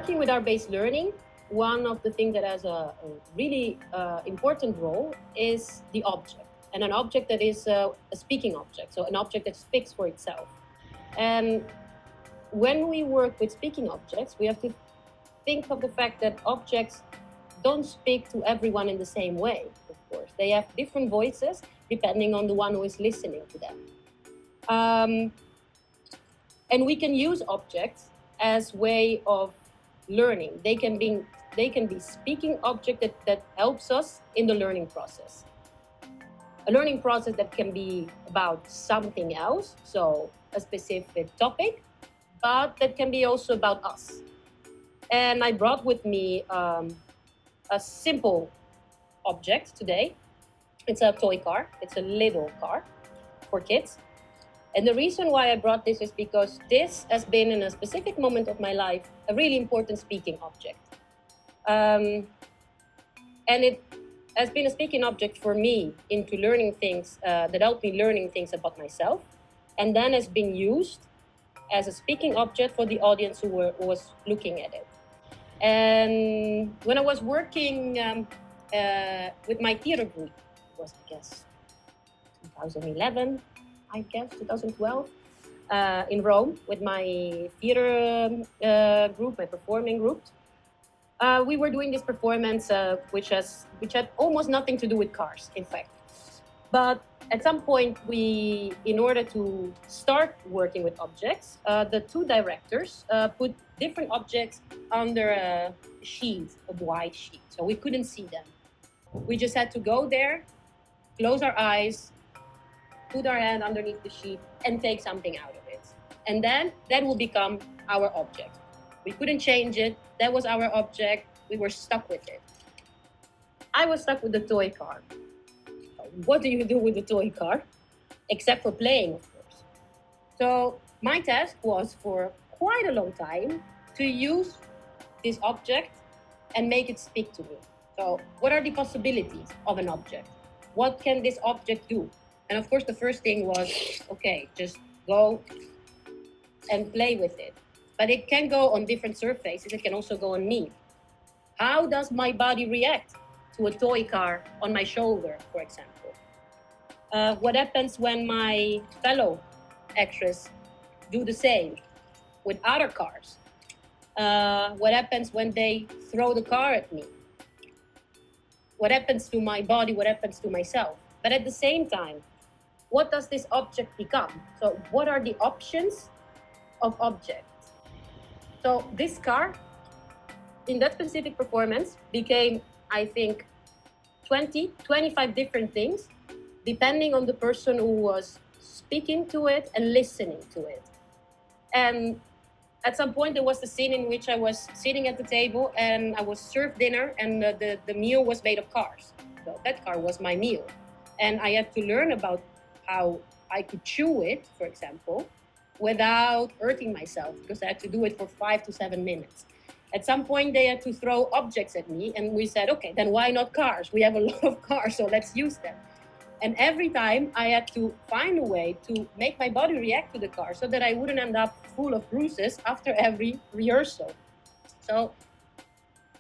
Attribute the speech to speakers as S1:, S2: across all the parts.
S1: working with art-based learning, one of the things that has a really important role is the object, and an object that is a speaking object, so an object that speaks for itself. And when we work with speaking objects, we have to think of the fact that objects don't speak to everyone in the same way, of course. They have different voices depending on the one who is listening to them. And we can use objects as way of learning. They can be speaking object that helps us in the learning process. A learning process that can be about something else, so a specific topic, but that can be also about us. And I brought with me a simple object today. It's a toy car. It's a little car for kids. And the reason why I brought this is because this has been, in a specific moment of my life, a really important speaking object. And it has been a speaking object for me into learning things that helped me learning things about myself, and then has been used as a speaking object for the audience who was looking at it. And when I was working with my theater group, it was, I guess, 2011, 2012, in Rome, with my theater group, my performing group. We were doing this performance which had almost nothing to do with cars, in fact. But at some point, in order to start working with objects, the two directors put different objects under a sheet, a white sheet, so we couldn't see them. We just had to go there, close our eyes, put our hand underneath the sheet, and take something out of it. And then that will become our object. We couldn't change it. That was our object. We were stuck with it. I was stuck with the toy car. What do you do with the toy car? Except for playing, of course. So my task was, for quite a long time, to use this object and make it speak to me. So what are the possibilities of an object? What can this object do? And of course, the first thing was, okay, just go and play with it. But it can go on different surfaces. It can also go on me. How does my body react to a toy car on my shoulder, for example? What happens when my fellow actors do the same with other cars? What happens when they throw the car at me? What happens to my body? What happens to myself? But at the same time, what does this object become? So what are the options of objects? So this car, in that specific performance, became, I think, 25 different things, depending on the person who was speaking to it and listening to it. And at some point, there was the scene in which I was sitting at the table and I was served dinner, and the meal was made of cars. So that car was my meal. And I had to learn about how I could chew it, for example, without hurting myself, because I had to do it for 5 to 7 minutes. At some point, they had to throw objects at me, and we said, okay, then why not cars? We have a lot of cars, so let's use them. And every time I had to find a way to make my body react to the car so that I wouldn't end up full of bruises after every rehearsal. So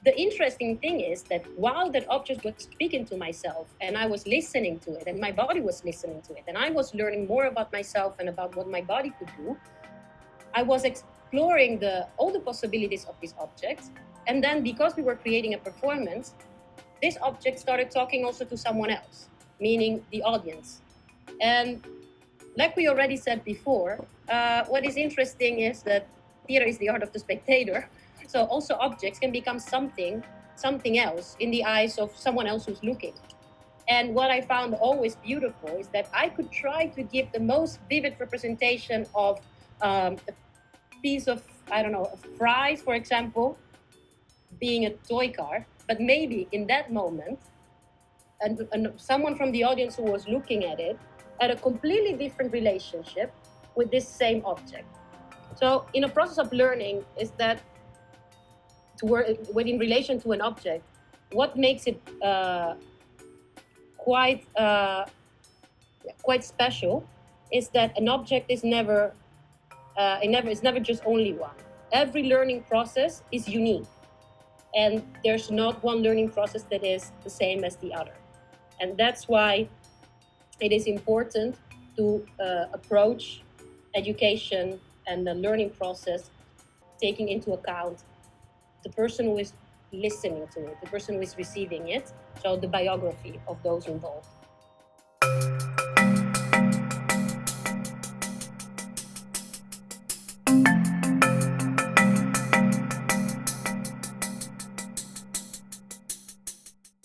S1: the interesting thing is that while that object was speaking to myself and I was listening to it and my body was listening to it and I was learning more about myself and about what my body could do, I was exploring all the possibilities of these objects. And then because we were creating a performance, this object started talking also to someone else, meaning the audience. And like we already said before, what is interesting is that theater is the art of the spectator. So also objects can become something else in the eyes of someone else who's looking. And what I found always beautiful is that I could try to give the most vivid representation of a piece of, of fries, for example, being a toy car. But maybe in that moment, and someone from the audience who was looking at it had a completely different relationship with this same object. So in a process of learning is that to work in relation to an object, what makes it quite special is that an object is never just only one. every learning process is unique, and there's not one learning process that is the same as the other. And that's why it is important to approach education and the learning process taking into account the person who is listening to it, the person who is receiving it, so the biography of those involved.